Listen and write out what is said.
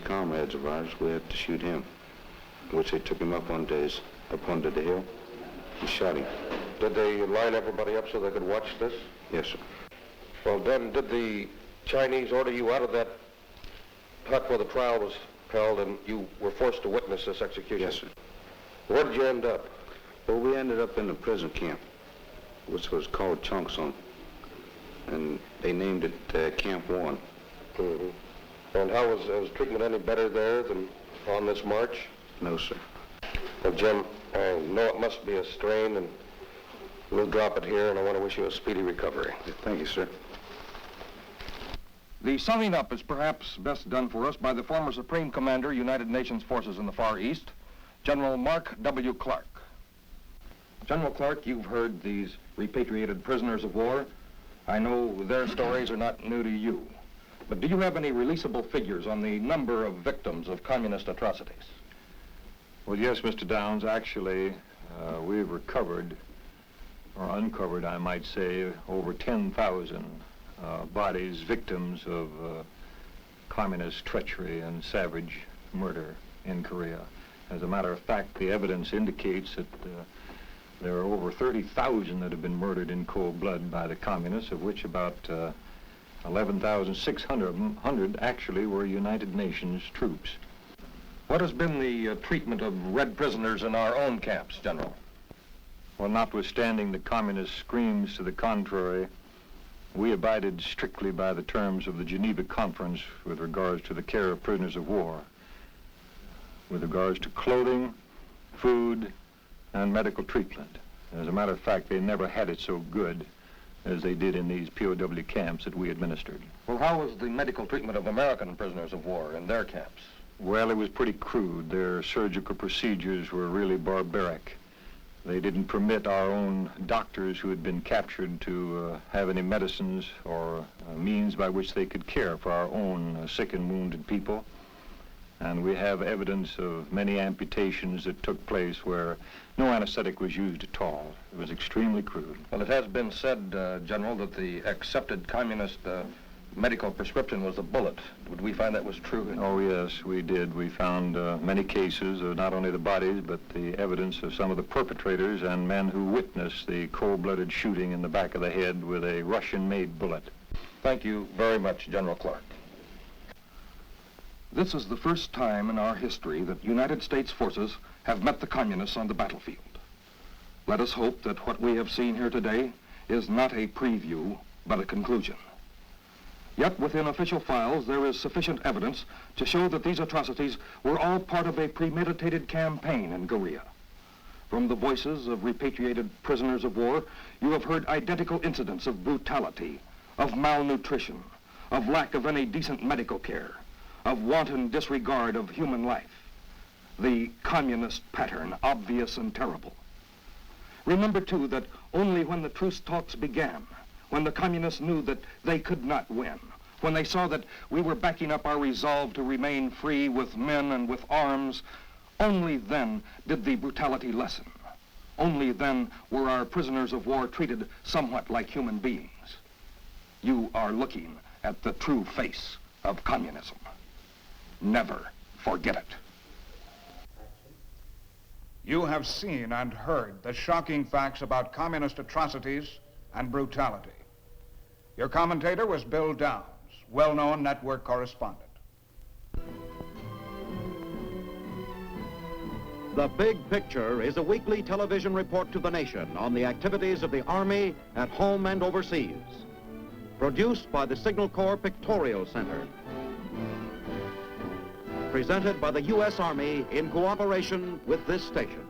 comrades of ours, we had to shoot him, which they took him up onto the hill and shot him. Did they line everybody up so they could watch this? Yes, sir. Well, then, did the Chinese order you out of that hut where the trial was held and you were forced to witness this execution? Yes, sir. Where did you end up? Well, we ended up in a prison camp, which was called Chongson, and they named it Camp 1. Mm-hmm. And how was treatment any better there than on this march? No, sir. Well, Jim, I know it must be a strain, and we'll drop it here, and I want to wish you a speedy recovery. Thank you, sir. The summing up is perhaps best done for us by the former Supreme Commander, United Nations Forces in the Far East, General Mark W. Clark. General Clark, you've heard these repatriated prisoners of war. I know their stories are not new to you. But do you have any releasable figures on the number of victims of communist atrocities? Well, yes, Mr. Downs. Actually, we've recovered, or uncovered, I might say, over 10,000 bodies, victims of communist treachery and savage murder in Korea. As a matter of fact, the evidence indicates that there are over 30,000 that have been murdered in cold blood by the communists, of which about 11,600 actually were United Nations troops. What has been the treatment of red prisoners in our own camps, General? Well, notwithstanding the communist screams to the contrary, we abided strictly by the terms of the Geneva Conference with regards to the care of prisoners of war, with regards to clothing, food, and medical treatment. As a matter of fact, they never had it so good as they did in these POW camps that we administered. Well, how was the medical treatment of American prisoners of war in their camps? Well, it was pretty crude. Their surgical procedures were really barbaric. They didn't permit our own doctors who had been captured to have any medicines or means by which they could care for our own sick and wounded people. And we have evidence of many amputations that took place where no anesthetic was used at all. It was extremely crude. Well, it has been said, General, that the accepted communist medical prescription was a bullet. Would we find that was true? Oh, yes, we did. We found many cases of not only the bodies, but the evidence of some of the perpetrators and men who witnessed the cold-blooded shooting in the back of the head with a Russian-made bullet. Thank you very much, General Clark. This is the first time in our history that United States forces have met the communists on the battlefield. Let us hope that what we have seen here today is not a preview, but a conclusion. Yet within official files, there is sufficient evidence to show that these atrocities were all part of a premeditated campaign in Korea. From the voices of repatriated prisoners of war, you have heard identical incidents of brutality, of malnutrition, of lack of any decent medical care, of wanton disregard of human life. The communist pattern, obvious and terrible. Remember, too, that only when the truce talks began, when the communists knew that they could not win, when they saw that we were backing up our resolve to remain free with men and with arms, only then did the brutality lessen. Only then were our prisoners of war treated somewhat like human beings. You are looking at the true face of communism. Never forget it. You have seen and heard the shocking facts about communist atrocities and brutality. Your commentator was Bill Downs, well-known network correspondent. The Big Picture is a weekly television report to the nation on the activities of the Army at home and overseas. Produced by the Signal Corps Pictorial Center. Presented by the U.S. Army in cooperation with this station.